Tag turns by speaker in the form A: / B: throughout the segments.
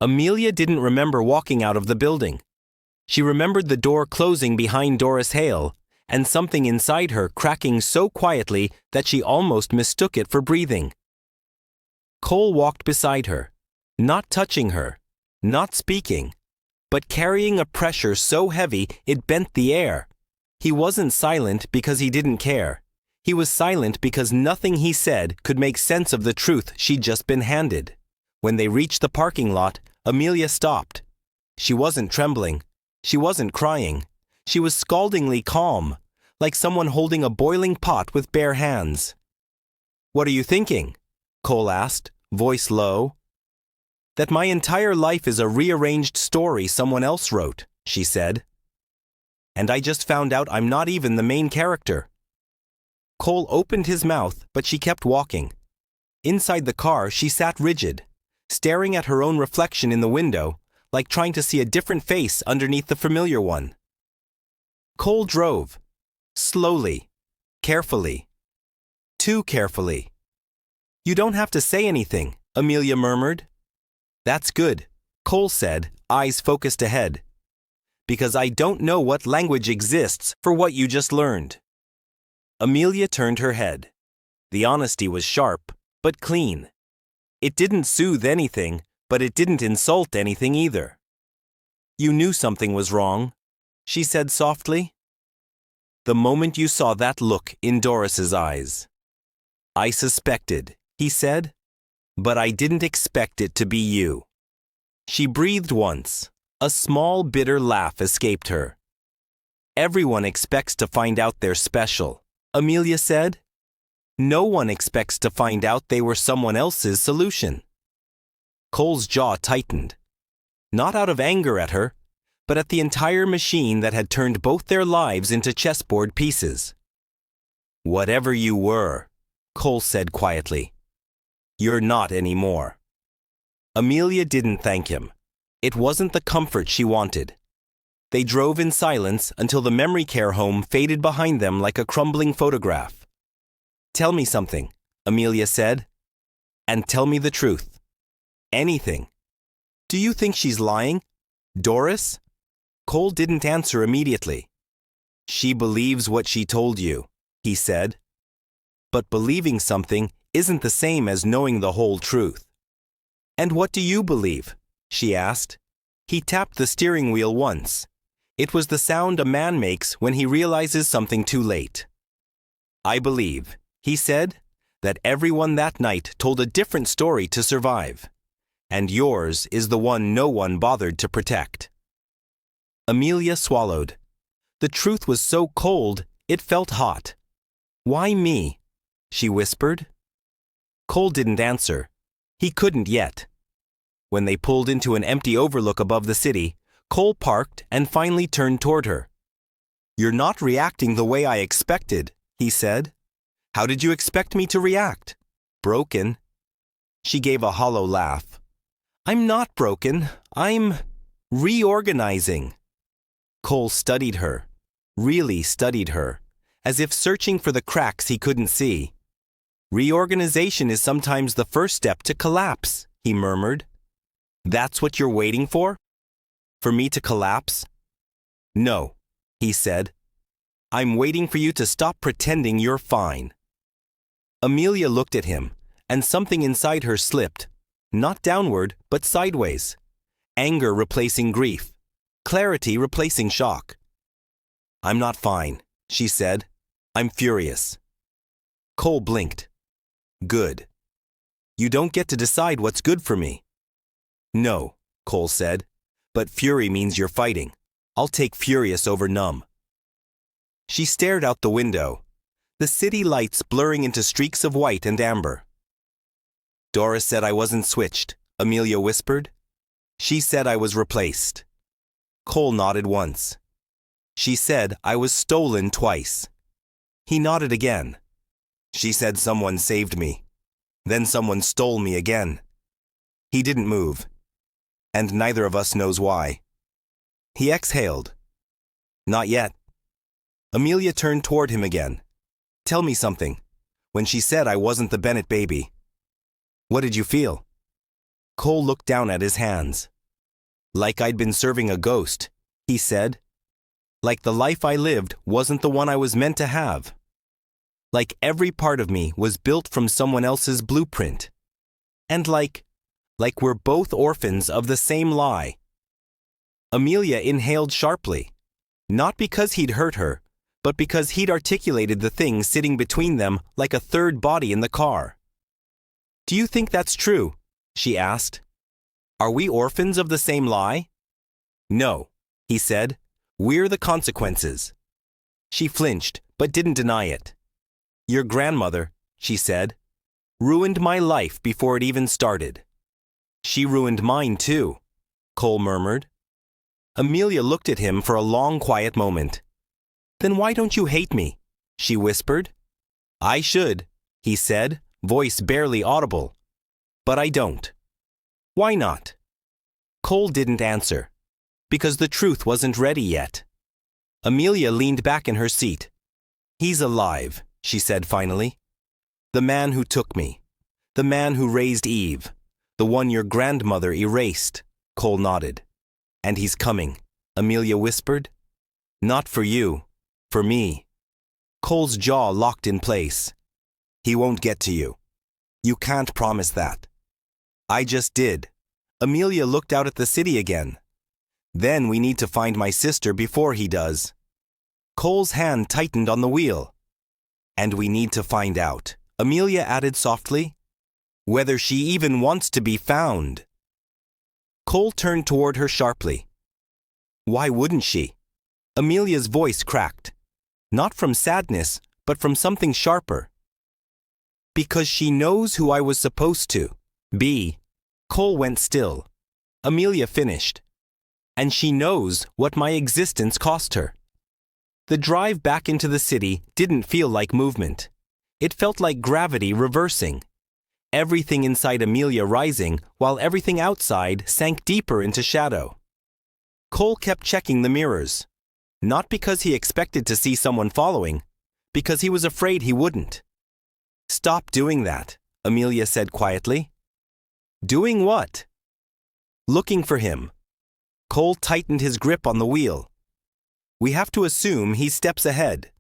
A: Amelia didn't remember walking out of the building. She remembered the door closing behind Doris Hale, and something inside her cracking so quietly that she almost mistook it for breathing. Cole walked beside her, not touching her, not speaking, but carrying a pressure so heavy it bent the air. He wasn't silent because he didn't care. He was silent because nothing he said could make sense of the truth she'd just been handed. When they reached the parking lot, Amelia stopped. She wasn't trembling. She wasn't crying. She was scaldingly calm, like someone holding a boiling pot with bare hands. "What are you thinking?" Cole asked, voice low. "That my entire life is a rearranged story someone else wrote," she said. "And I just found out I'm not even the main character." Cole opened his mouth, but she kept walking. Inside the car, she sat rigid, staring at her own reflection in the window, like trying to see a different face underneath the familiar one. Cole drove. Slowly. Carefully. Too carefully. "You don't have to say anything," Amelia murmured. "That's good," Cole said, eyes focused ahead. "Because I don't know what language exists for what you just learned." Amelia turned her head. The honesty was sharp, but clean. It didn't soothe anything, but it didn't insult anything either. "You knew something was wrong," she said softly. "The moment you saw that look in Doris's eyes." "I suspected," he said, "but I didn't expect it to be you." She breathed once. A small, bitter laugh escaped her. "Everyone expects to find out they're special," Amelia said. "No one expects to find out they were someone else's solution." Cole's jaw tightened. Not out of anger at her, but at the entire machine that had turned both their lives into chessboard pieces. "Whatever you were," Cole said quietly, "you're not anymore." Amelia didn't thank him. It wasn't the comfort she wanted. They drove in silence until the memory care home faded behind them like a crumbling photograph. "Tell me something," Amelia said. "And tell me the truth. Anything. Do you think she's lying? Doris?" Cole didn't answer immediately. "She believes what she told you," he said. "But believing something isn't the same as knowing the whole truth." "And what do you believe?" she asked. He tapped the steering wheel once. It was the sound a man makes when he realizes something too late. "I believe," he said, "that everyone that night told a different story to survive. And yours is the one no one bothered to protect." Amelia swallowed. The truth was so cold, it felt hot. "Why me?" she whispered. Cole didn't answer. He couldn't yet. When they pulled into an empty overlook above the city, Cole parked and finally turned toward her. "You're not reacting the way I expected," he said. "How did you expect me to react?" "Broken." She gave a hollow laugh. "I'm not broken. I'm reorganizing." Cole studied her, really studied her, as if searching for the cracks he couldn't see. "Reorganization is sometimes the first step to collapse," he murmured. "That's what you're waiting for? For me to collapse?" "No," he said. "I'm waiting for you to stop pretending you're fine." Amelia looked at him, and something inside her slipped, not downward, but sideways. Anger replacing grief. Clarity replacing shock. "I'm not fine," she said. "I'm furious." Cole blinked. "Good. You don't get to decide what's good for me." "No," Cole said, "but fury means you're fighting. I'll take furious over numb." She stared out the window, the city lights blurring into streaks of white and amber. "Doris said I wasn't switched," Amelia whispered. "She said I was replaced." Cole nodded once. "She said I was stolen twice." He nodded again. "She said someone saved me. Then someone stole me again." He didn't move. And neither of us knows why. He exhaled. "Not yet." Amelia turned toward him again. "Tell me something. When she said I wasn't the Bennett baby, what did you feel?" Cole looked down at his hands. Like I'd been serving a ghost, he said. Like the life I lived wasn't the one I was meant to have. Like every part of me was built from someone else's blueprint. And like we're both orphans of the same lie. Amelia inhaled sharply, not because he'd hurt her, but because he'd articulated the thing sitting between them like a third body in the car. Do you think that's true? She asked. Are we orphans of the same lie? No, he said. We're the consequences. She flinched, but didn't deny it. Your grandmother, she said, ruined my life before it even started. She ruined mine too, Cole murmured. Amelia looked at him for a long, quiet moment. Then why don't you hate me? She whispered. I should, he said, voice barely audible. But I don't. Why not? Cole didn't answer. Because the truth wasn't ready yet. Amelia leaned back in her seat. He's alive, she said finally. The man who took me. The man who raised Eve. The one your grandmother erased, Cole nodded. And he's coming, Amelia whispered. Not for you, for me. Cole's jaw locked in place. He won't get to you. You can't promise that. I just did. Amelia looked out at the city again. Then we need to find my sister before he does. Cole's hand tightened on the wheel. And we need to find out, Amelia added softly, whether she even wants to be found. Cole turned toward her sharply. Why wouldn't she? Amelia's voice cracked. Not from sadness, but from something sharper. Because she knows who I was supposed to be. Cole went still. Amelia finished. And she knows what my existence cost her. The drive back into the city didn't feel like movement. It felt like gravity reversing. Everything inside Amelia rising, while everything outside sank deeper into shadow. Cole kept checking the mirrors. Not because he expected to see someone following, because he was afraid he wouldn't. Stop doing that, Amelia said quietly. Doing what? Looking for him. Cole tightened his grip on the wheel. We have to assume he steps ahead.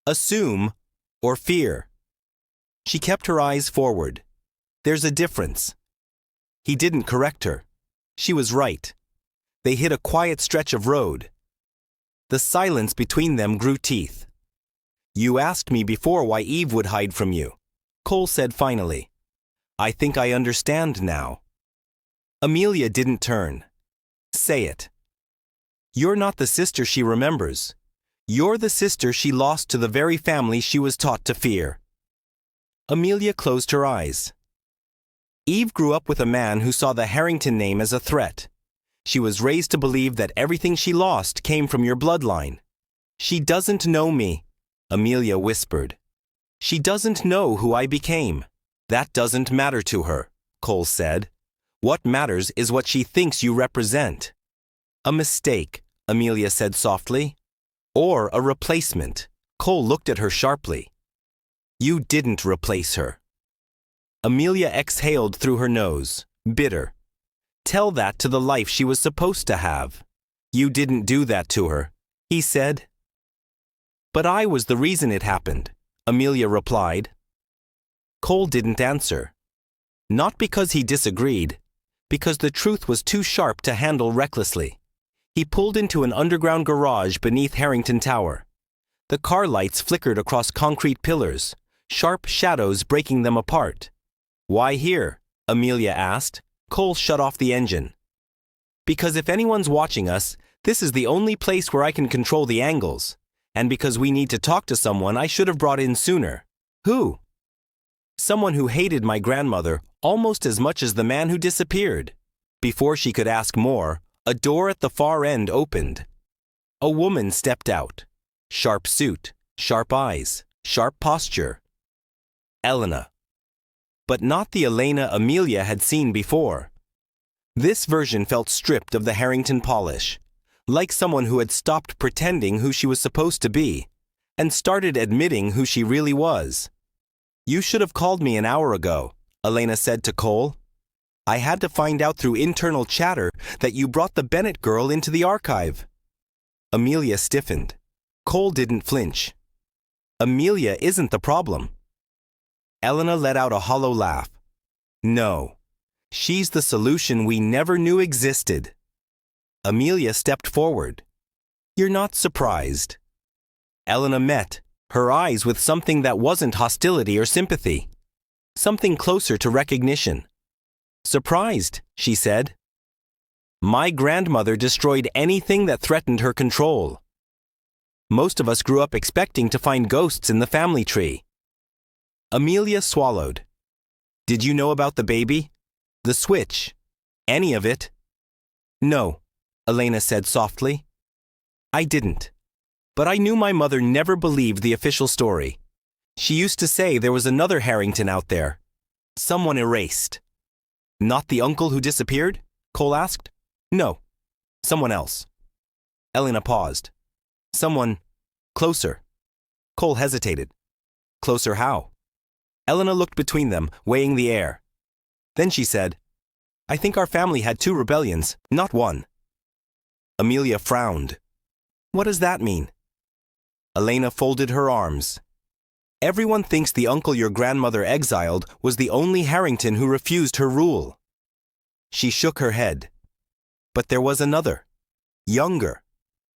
A: Assume or fear. She kept her eyes forward. There's a difference. He didn't correct her. She was right. They hit a quiet stretch of road. The silence between them grew teeth. You asked me before why Eve would hide from you, Cole said finally. I think I understand now. Amelia didn't turn. Say it. You're not the sister she remembers. You're the sister she lost to the very family she was taught to fear. Amelia closed her eyes. Eve grew up with a man who saw the Harrington name as a threat. She was raised to believe that everything she lost came from your bloodline. She doesn't know me, Amelia whispered. She doesn't know who I became. That doesn't matter to her, Cole said. What matters is what she thinks you represent. A mistake, Amelia said softly. Or a replacement. Cole looked at her sharply. You didn't replace her. Amelia exhaled through her nose, bitter. Tell that to the life she was supposed to have. You didn't do that to her, he said. But I was the reason it happened, Amelia replied. Cole didn't answer. Not because he disagreed, because the truth was too sharp to handle recklessly. He pulled into an underground garage beneath Harrington Tower. The car lights flickered across concrete pillars, sharp shadows breaking them apart. Why here? Amelia asked. Cole shut off the engine. Because if anyone's watching us, this is the only place where I can control the angles. And because we need to talk to someone I should have brought in sooner. Who? Someone who hated my grandmother almost as much as the man who disappeared. Before she could ask more, a door at the far end opened. A woman stepped out. Sharp suit, sharp eyes, sharp posture. Elena. But not the Elena Amelia had seen before. This version felt stripped of the Harrington polish, like someone who had stopped pretending who she was supposed to be, and started admitting who she really was. You should have called me an hour ago, Elena said to Cole. I had to find out through internal chatter that you brought the Bennett girl into the archive. Amelia stiffened. Cole didn't flinch. Amelia isn't the problem. Elena let out a hollow laugh. No, she's the solution we never knew existed. Amelia stepped forward. You're not surprised. Elena met, her eyes with something that wasn't hostility or sympathy. Something closer to recognition. Surprised, she said. My grandmother destroyed anything that threatened her control. Most of us grew up expecting to find ghosts in the family tree. Amelia swallowed. Did you know about the baby? The switch? Any of it? No, Elena said softly. I didn't. But I knew my mother never believed the official story. She used to say there was another Harrington out there. Someone erased. Not the uncle who disappeared? Cole asked. No, someone else. Elena paused. Someone closer. Cole hesitated. Closer how? Elena looked between them, weighing the air. Then she said, I think our family had 2 rebellions, not 1. Amelia frowned. What does that mean? Elena folded her arms. Everyone thinks the uncle your grandmother exiled was the only Harrington who refused her rule. She shook her head. But there was another. Younger.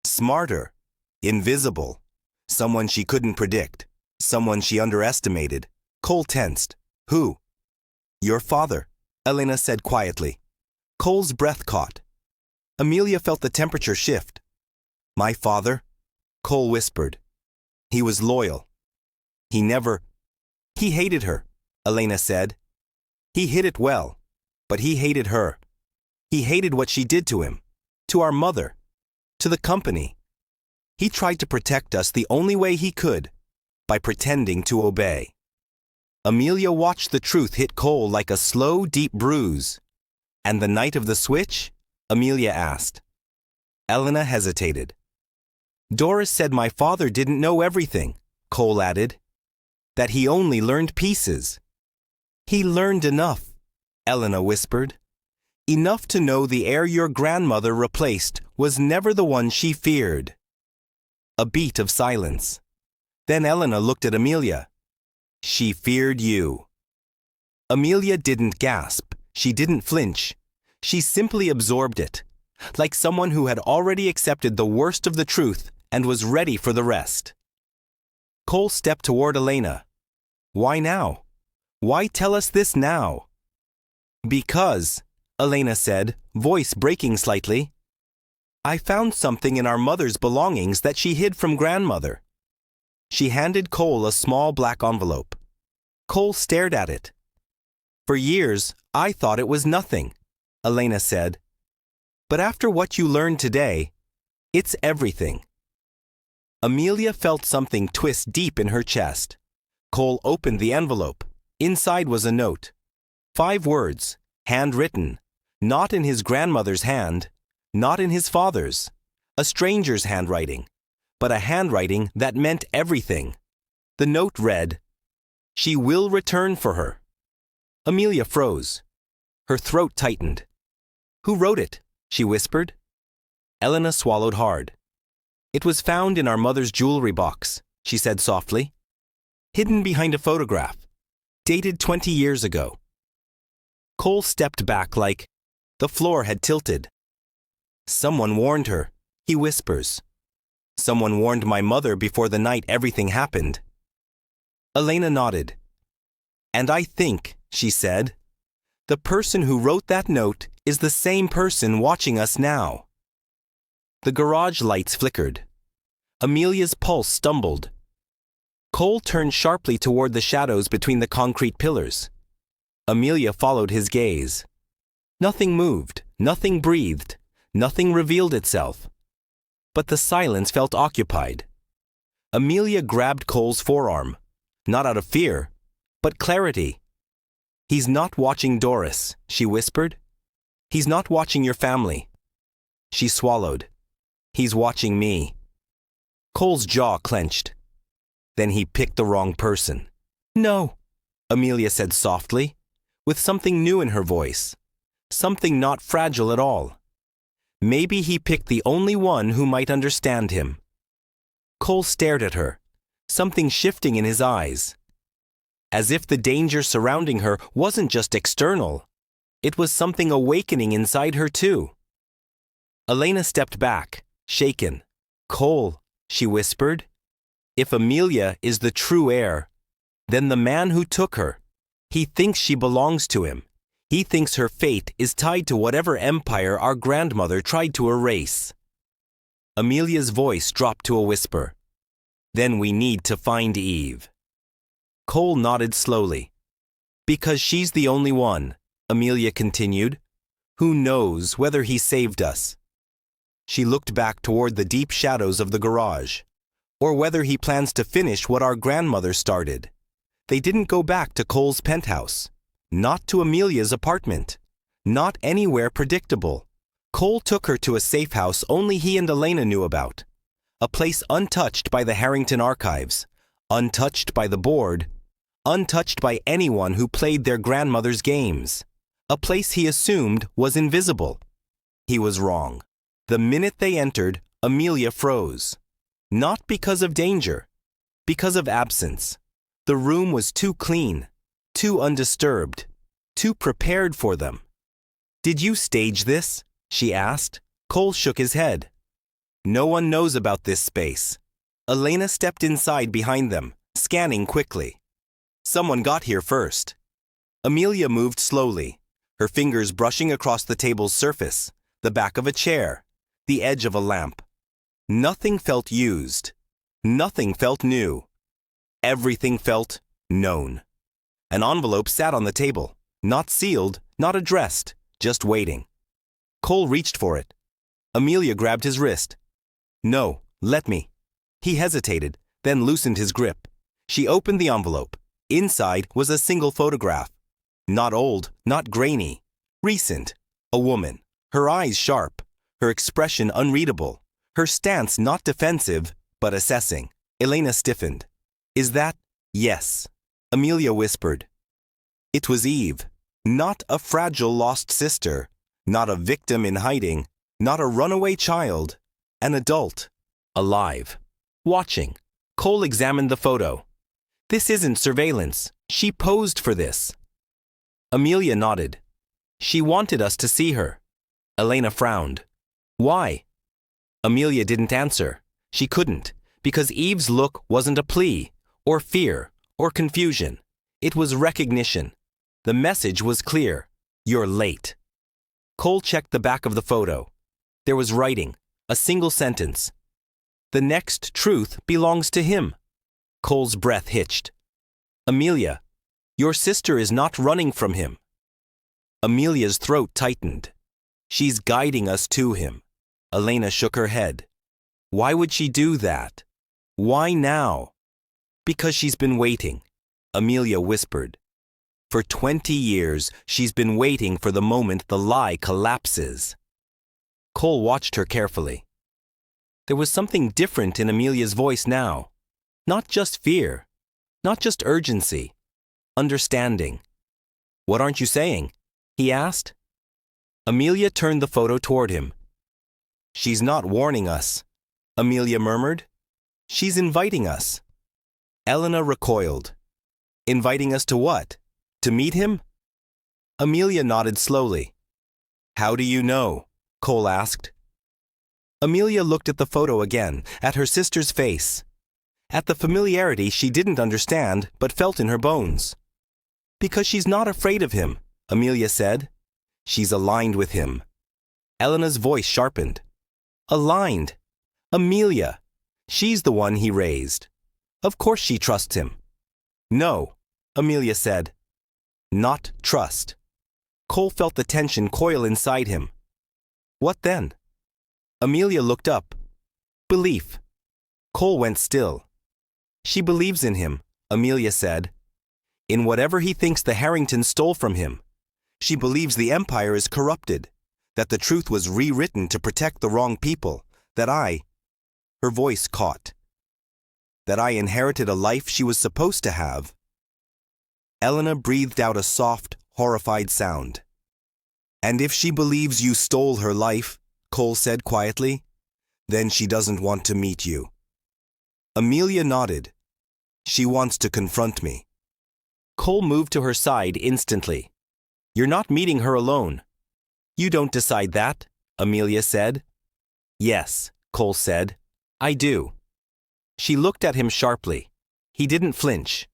A: Smarter. Invisible. Someone she couldn't predict. Someone she underestimated. Cole tensed. Who? Your father, Elena said quietly. Cole's breath caught. Amelia felt the temperature shift. My father? Cole whispered. He was loyal. He hated her, Elena said. He hid it well, but he hated her. He hated what she did to him, to our mother, to the company. He tried to protect us the only way he could, by pretending to obey. Amelia watched the truth hit Cole like a slow, deep bruise. And the night of the switch? Amelia asked. Elena hesitated. Doris said my father didn't know everything, Cole added. That he only learned pieces. He learned enough, Elena whispered. Enough to know the heir your grandmother replaced was never the one she feared. A beat of silence. Then Elena looked at Amelia. She feared you. Amelia didn't gasp. She didn't flinch. She simply absorbed it, like someone who had already accepted the worst of the truth and was ready for the rest. Cole stepped toward Elena. Why now? Why tell us this now? Because, Elena said, voice breaking slightly, I found something in our mother's belongings that she hid from grandmother. She handed Cole a small black envelope. Cole stared at it. For years, I thought it was nothing, Elena said. But after what you learned today, it's everything. Amelia felt something twist deep in her chest. Cole opened the envelope. Inside was a note. 5 words, handwritten, not in his grandmother's hand, not in his father's, a stranger's handwriting, but a handwriting that meant everything. The note read, She will return for her. Amelia froze. Her throat tightened. Who wrote it? She whispered. Elena swallowed hard. It was found in our mother's jewelry box, she said softly. Hidden behind a photograph. Dated 20 years ago. Cole stepped back like the floor had tilted. Someone warned her, he whispers. Someone warned my mother before the night everything happened. Elena nodded. And I think, she said, the person who wrote that note is the same person watching us now. The garage lights flickered. Amelia's pulse stumbled. Cole turned sharply toward the shadows between the concrete pillars. Amelia followed his gaze. Nothing moved, nothing breathed, nothing revealed itself. But the silence felt occupied. Amelia grabbed Cole's forearm, not out of fear, but clarity. He's not watching Doris, she whispered. He's not watching your family. She swallowed. He's watching me. Cole's jaw clenched. Then he picked the wrong person. No, Amelia said softly, with something new in her voice. something not fragile at all. Maybe he picked the only one who might understand him. Cole stared at her, something shifting in his eyes. As if the danger surrounding her wasn't just external, it was something awakening inside her too. Elena stepped back, shaken. "Cole," she whispered, "if Amelia is the true heir, then the man who took her, he thinks she belongs to him. He thinks her fate is tied to whatever empire our grandmother tried to erase." Amelia's voice dropped to a whisper. "Then we need to find Eve." Cole nodded slowly. "Because she's the only one," Amelia continued. "Who knows whether he saved us?" She looked back toward the deep shadows of the garage. "Or whether he plans to finish what our grandmother started." They didn't go back to Cole's penthouse. Not to Amelia's apartment. Not anywhere predictable. Cole took her to a safe house only he and Elena knew about. A place untouched by the Harrington archives, untouched by the board, untouched by anyone who played their grandmother's games. A place he assumed was invisible. He was wrong. The minute they entered, Amelia froze. Not because of danger, because of absence. The room was too clean, too undisturbed, too prepared for them. "Did you stage this?" she asked. Cole shook his head. "No one knows about this space." Elena stepped inside behind them, scanning quickly. "Someone got here first." Amelia moved slowly, her fingers brushing across the table's surface, the back of a chair, the edge of a lamp. Nothing felt used. Nothing felt new. Everything felt known. An envelope sat on the table, not sealed, not addressed, just waiting. Cole reached for it. Amelia grabbed his wrist. "No, let me." He hesitated, then loosened his grip. She opened the envelope. Inside was a single photograph. Not old, not grainy. Recent. A woman. Her eyes sharp. Her expression unreadable. Her stance not defensive, but assessing. Elena stiffened. "Is that?" "Yes," Amelia whispered. It was Eve. Not a fragile lost sister. Not a victim in hiding. Not a runaway child. An adult. Alive. Watching. Cole examined the photo. "This isn't surveillance. She posed for this." Amelia nodded. "She wanted us to see her." Elena frowned. "Why?" Amelia didn't answer. She couldn't, because Eve's look wasn't a plea, or fear, or confusion. It was recognition. The message was clear. "You're late." Cole checked the back of the photo. There was writing, a single sentence. "The next truth belongs to him." Cole's breath hitched. "Amelia, your sister is not running from him." Amelia's throat tightened. "She's guiding us to him." Elena shook her head. "Why would she do that? Why now?" "Because she's been waiting," Amelia whispered. "For 20 years, she's been waiting for the moment the lie collapses." Cole watched her carefully. There was something different in Amelia's voice now. Not just fear, not just urgency, understanding. "What aren't you saying?" he asked. Amelia turned the photo toward him. "She's not warning us," Amelia murmured. "She's inviting us." Elena recoiled. "Inviting us to what? To meet him?" Amelia nodded slowly. "How do you know?" Cole asked. Amelia looked at the photo again, at her sister's face. At the familiarity she didn't understand, but felt in her bones. "Because she's not afraid of him," Amelia said. "She's aligned with him." Elena's voice sharpened. "Aligned? Amelia. She's the one he raised. Of course she trusts him." "No," Amelia said. "Not trust." Cole felt the tension coil inside him. "What then?" Amelia looked up. "Belief." Cole went still. "She believes in him," Amelia said. "In whatever he thinks the Harringtons stole from him. She believes the empire is corrupted, that the truth was rewritten to protect the wrong people, that her voice caught, that I inherited a life she was supposed to have." Elena breathed out a soft, horrified sound.
B: And if she believes you stole her life, Cole said quietly, then she doesn't want to meet you. Amelia nodded. She wants to confront me.
A: Cole moved to her side instantly. You're not meeting her alone. You don't decide that, Amelia said. Yes, Cole said. I do. She looked at him sharply. He didn't flinch.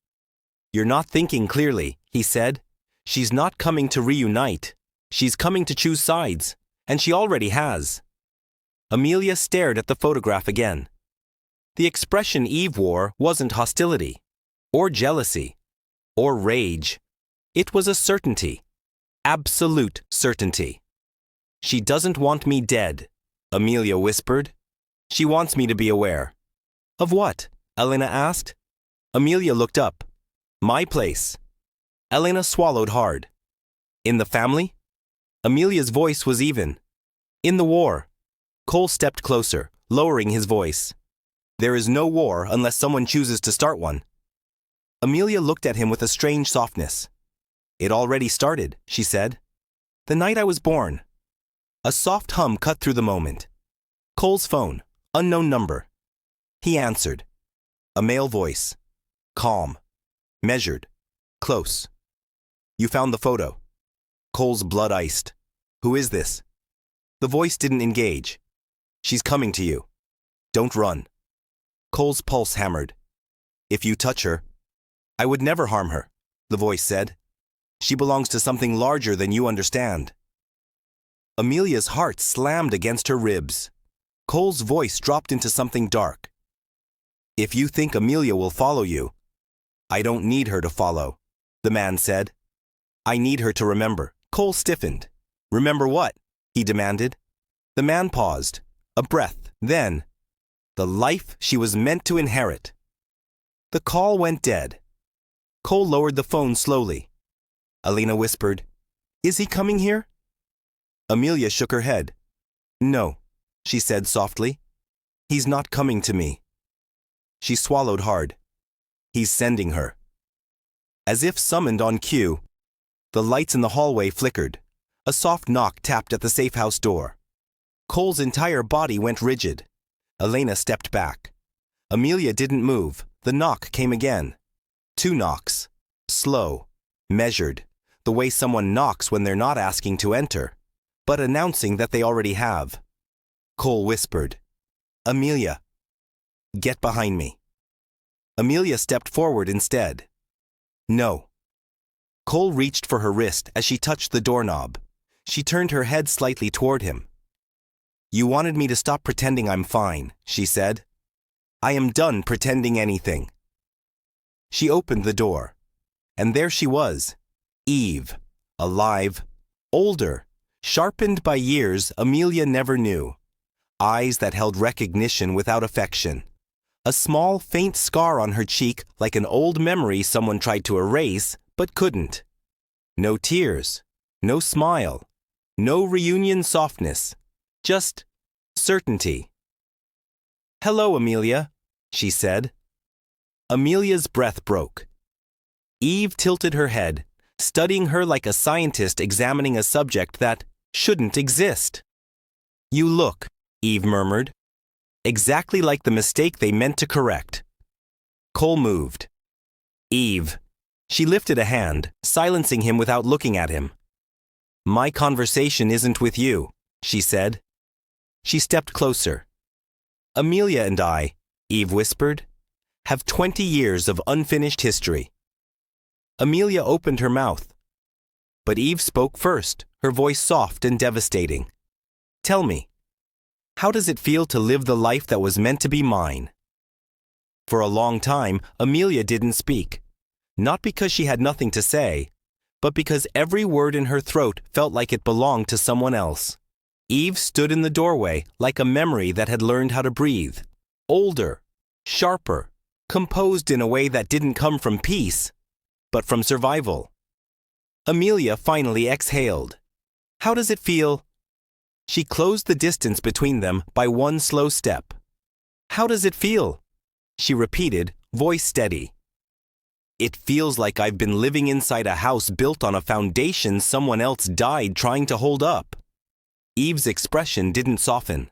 A: You're not thinking clearly, he said. She's not coming to reunite. She's coming to choose sides, and she already has. Amelia stared at the photograph again. The expression Eve wore wasn't hostility, or jealousy, or rage. It was a certainty. Absolute certainty. She doesn't want me dead, Amelia whispered. She wants me to be aware. Of what? Elena asked. Amelia looked up. My place. Elena swallowed hard. In the family? Amelia's voice was even. In the war. Cole stepped closer, lowering his voice. There is no war unless someone chooses to start one. Amelia looked at him with a strange softness. It already started, she said. The night I was born. A soft hum cut through the moment. Cole's phone, unknown number. He answered. A male voice. Calm. Measured. Close. You found the photo. Cole's blood iced. Who is this? The voice didn't engage. She's coming to you. Don't run. Cole's pulse hammered. If you touch her, I would never harm her, the voice said. She belongs to something larger than you understand. Amelia's heart slammed against her ribs. Cole's voice dropped into something dark. If you think Amelia will follow you, I don't need her to follow, the man said. I need her to remember. Cole stiffened. Remember what? He demanded. The man paused. A breath. Then, the life she was meant to inherit. The call went dead. Cole lowered the phone slowly. Elena whispered, Is he coming here? Amelia shook her head. No, she said softly. He's not coming to me. She swallowed hard. He's sending her. As if summoned on cue, the lights in the hallway flickered. A soft knock tapped at the safe house door. Cole's entire body went rigid. Elena stepped back. Amelia didn't move. The knock came again. 2 knocks. Slow. Measured. The way someone knocks when they're not asking to enter, but announcing that they already have. Cole whispered, Amelia, get behind me. Amelia stepped forward instead. No. Cole reached for her wrist as she touched the doorknob. She turned her head slightly toward him. You wanted me to stop pretending I'm fine, she said. I am done pretending anything. She opened the door, and there she was, Eve, alive, older, sharpened by years Amelia never knew. Eyes that held recognition without affection. A small, faint scar on her cheek like an old memory someone tried to erase but couldn't. No tears, no smile, no reunion softness, just certainty. Hello, Amelia, she said. Amelia's breath broke. Eve tilted her head, studying her like a scientist examining a subject that shouldn't exist. You look, Eve murmured, exactly like the mistake they meant to correct. Cole moved. Eve. She lifted a hand, silencing him without looking at him. My conversation isn't with you, she said. She stepped closer. Amelia and I, Eve whispered, have 20 years of unfinished history. Amelia opened her mouth. But Eve spoke first, her voice soft and devastating. Tell me, how does it feel to live the life that was meant to be mine? For a long time, Amelia didn't speak. Not because she had nothing to say, but because every word in her throat felt like it belonged to someone else. Eve stood in the doorway like a memory that had learned how to breathe. Older, sharper, composed in a way that didn't come from peace, but from survival. Amelia finally exhaled. How does it feel? She closed the distance between them by one slow step. How does it feel? She repeated, voice steady. It feels like I've been living inside a house built on a foundation someone else died trying to hold up. Eve's expression didn't soften.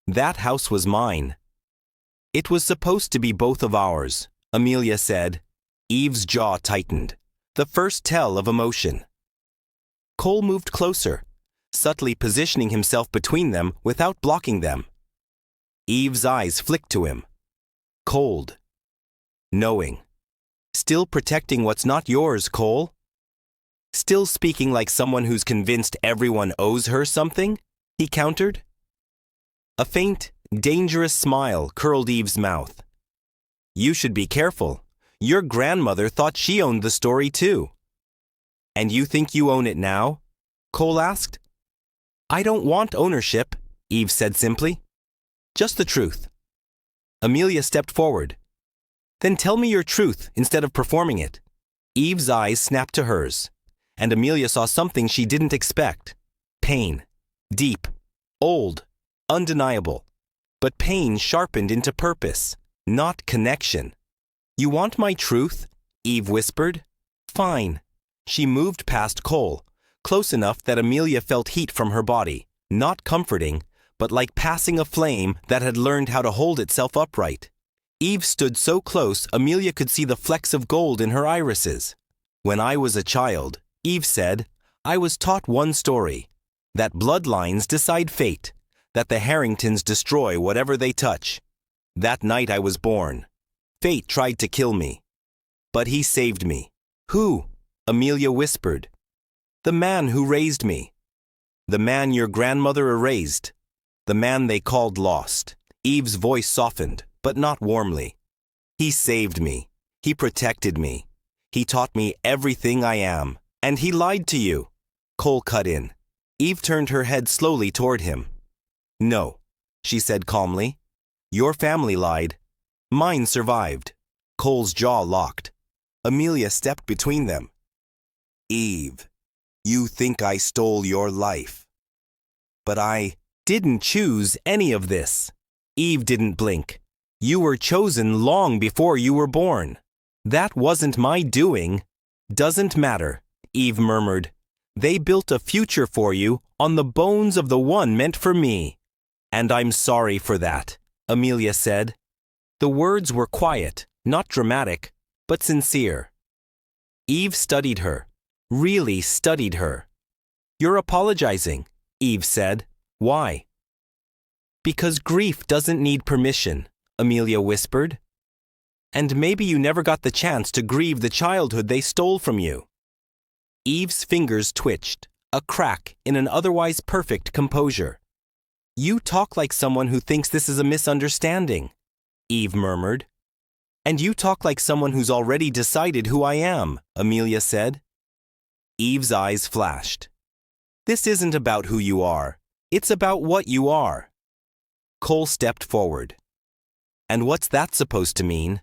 A: That house was mine. It was supposed to be both of ours, Amelia said. Eve's jaw tightened, the first tell of emotion. Cole moved closer, subtly positioning himself between them without blocking them. Eve's eyes flicked to him. Cold. Knowing. Still protecting what's not yours, Cole? Still speaking like someone who's convinced everyone owes her something? He countered. A faint, dangerous smile curled Eve's mouth. You should be careful. Your grandmother thought she owned the story too. And you think you own it now? Cole asked. I don't want ownership, Eve said simply. Just the truth. Amelia stepped forward. Then tell me your truth instead of performing it. Eve's eyes snapped to hers, and Amelia saw something she didn't expect. Pain. Deep. Old. Undeniable. But pain sharpened into purpose, not connection. You want my truth? Eve whispered. Fine. She moved past Cole, close enough that Amelia felt heat from her body, not comforting, but like passing a flame that had learned how to hold itself upright. Eve stood so close Amelia could see the flecks of gold in her irises. When I was a child, Eve said, I was taught one story, that bloodlines decide fate, that the Harringtons destroy whatever they touch. That night I was born. Fate tried to kill me. But he saved me. Who? Amelia whispered. The man who raised me. The man your grandmother erased. The man they called lost. Eve's voice softened, but not warmly. He saved me. He protected me. He taught me everything I am. And he lied to you. Cole cut in. Eve turned her head slowly toward him. No, she said calmly. Your family lied. Mine survived. Cole's jaw locked. Amelia stepped between them. Eve, you think I stole your life. But I didn't choose any of this. Eve didn't blink. You were chosen long before you were born. That wasn't my doing. Doesn't matter, Eve murmured. They built a future for you on the bones of the one meant for me. And I'm sorry for that, Amelia said. The words were quiet, not dramatic, but sincere. Eve studied her, really studied her. You're apologizing, Eve said. Why? Because grief doesn't need permission, Amelia whispered. And maybe you never got the chance to grieve the childhood they stole from you. Eve's fingers twitched, a crack in an otherwise perfect composure. You talk like someone who thinks this is a misunderstanding, Eve murmured. And you talk like someone who's already decided who I am, Amelia said. Eve's eyes flashed. This isn't about who you are. It's about what you are. Cole stepped forward. And what's that supposed to mean?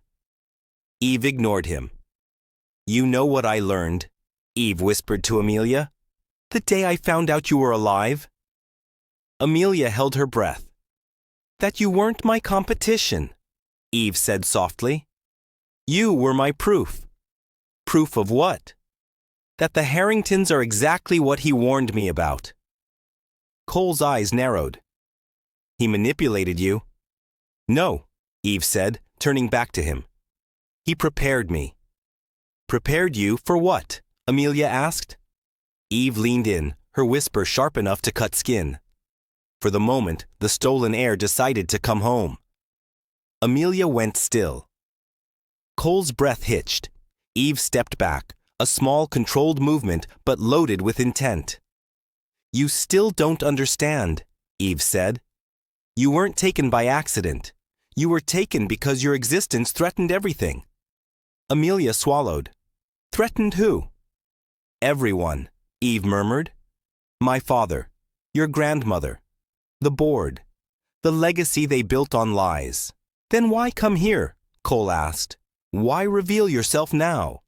A: Eve ignored him. You know what I learned, Eve whispered to Amelia. The day I found out you were alive. Amelia held her breath. That you weren't my competition, Eve said softly. You were my proof. Proof of what? That the Harringtons are exactly what he warned me about. Cole's eyes narrowed. He manipulated you? No, Eve said, turning back to him. He prepared me. Prepared you for what? Amelia asked. Eve leaned in, her whisper sharp enough to cut skin. For the moment, the stolen heir decided to come home. Amelia went still. Cole's breath hitched. Eve stepped back, a small controlled movement but loaded with intent. You still don't understand, Eve said. You weren't taken by accident. You were taken because your existence threatened everything. Amelia swallowed. Threatened who? Everyone, Eve murmured. My father, your grandmother, the board, the legacy they built on lies. Then why come here? Cole asked. Why reveal yourself now?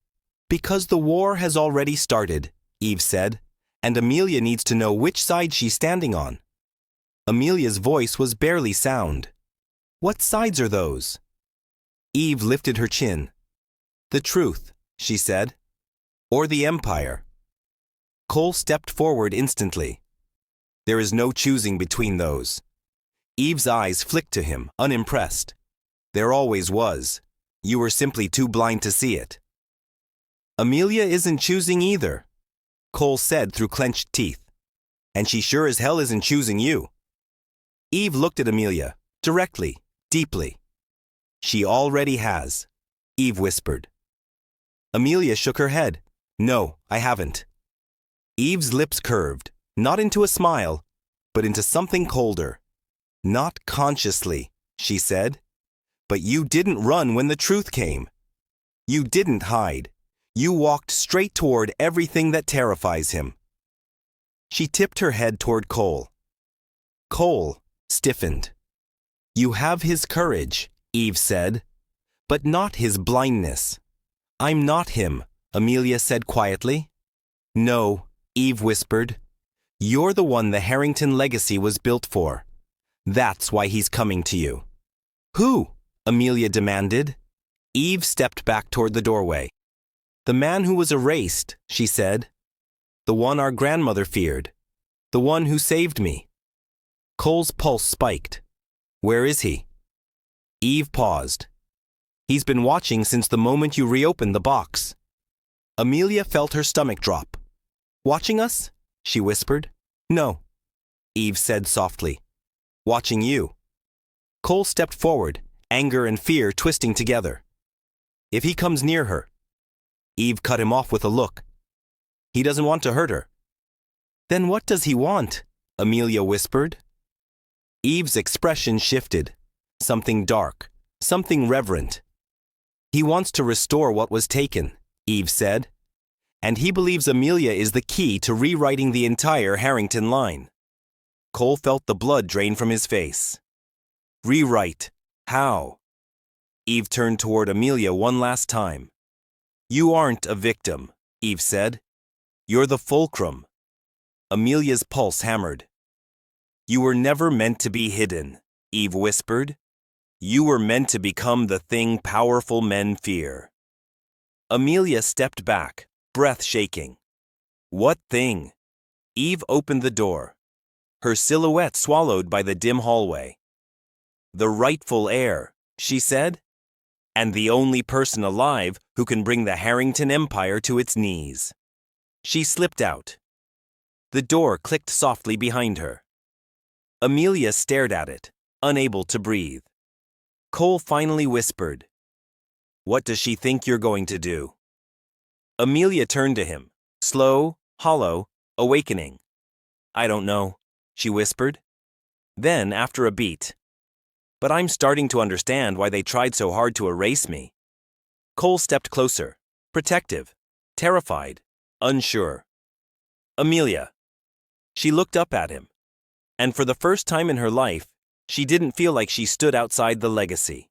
A: Because the war has already started, Eve said, and Amelia needs to know which side she's standing on. Amelia's voice was barely sound. What sides are those? Eve lifted her chin.
B: The truth, she said. Or the Empire. Cole stepped forward instantly. There is no choosing between those. Eve's eyes flicked to him, unimpressed. There always was. You were simply too blind to see it. Amelia isn't choosing either, Cole said through clenched teeth. And she sure as hell isn't choosing you. Eve looked at Amelia, directly, deeply. She already has, Eve whispered. Amelia shook her head. No, I haven't. Eve's lips curved, not into a smile, but into something colder. Not consciously, she said. But you didn't run when the truth came. You didn't hide. You walked straight toward everything that terrifies him. She tipped her head toward Cole. Cole stiffened. You have his courage, Eve said, but not his blindness. I'm not him, Amelia said quietly. No, Eve whispered. You're the one the Harrington legacy was built for. That's why he's coming to you. Who? Amelia demanded. Eve stepped back toward the doorway. The man who was erased, she said. The one our grandmother feared. The one who saved me. Cole's pulse spiked. Where is he? Eve paused. He's been watching since the moment you reopened the box. Amelia felt her stomach drop. Watching us? She whispered. No, Eve said softly. Watching you. Cole stepped forward, anger and fear twisting together. If he comes near her. Eve cut him off with a look. He doesn't want to hurt her. Then what does he want? Amelia whispered. Eve's expression shifted. Something dark, something reverent. He wants to restore what was taken, Eve said. And he believes Amelia is the key to rewriting the entire Harrington line. Cole felt the blood drain from his face. Rewrite. How? Eve turned toward Amelia one last time. You aren't a victim, Eve said. You're the fulcrum. Amelia's pulse hammered. You were never meant to be hidden, Eve whispered. You were meant to become the thing powerful men fear. Amelia stepped back, breath shaking. What thing? Eve opened the door, her silhouette swallowed by the dim hallway. The rightful heir, she said, and the only person alive who can bring the Harrington Empire to its knees. She slipped out. The door clicked softly behind her. Amelia stared at it, unable to breathe. Cole finally whispered, What does she think you're going to do? Amelia turned to him, slow, hollow, awakening. I don't know, she whispered. Then, after a beat, But I'm starting to understand why they tried so hard to erase me. Cole stepped closer, protective, terrified, unsure. Amelia. She looked up at him, and for the first time in her life, she didn't feel like she stood outside the legacy.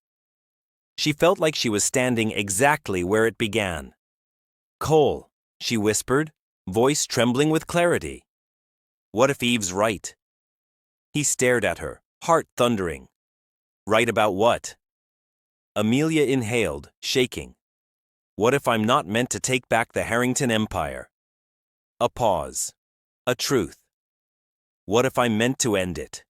B: She felt like she was standing exactly where it began. Cole, she whispered, voice trembling with clarity. What if Eve's right? He stared at her, heart thundering. Right about what? Amelia inhaled, shaking. What if I'm not meant to take back the Harrington Empire? A pause. A truth. What if I'm meant to end it?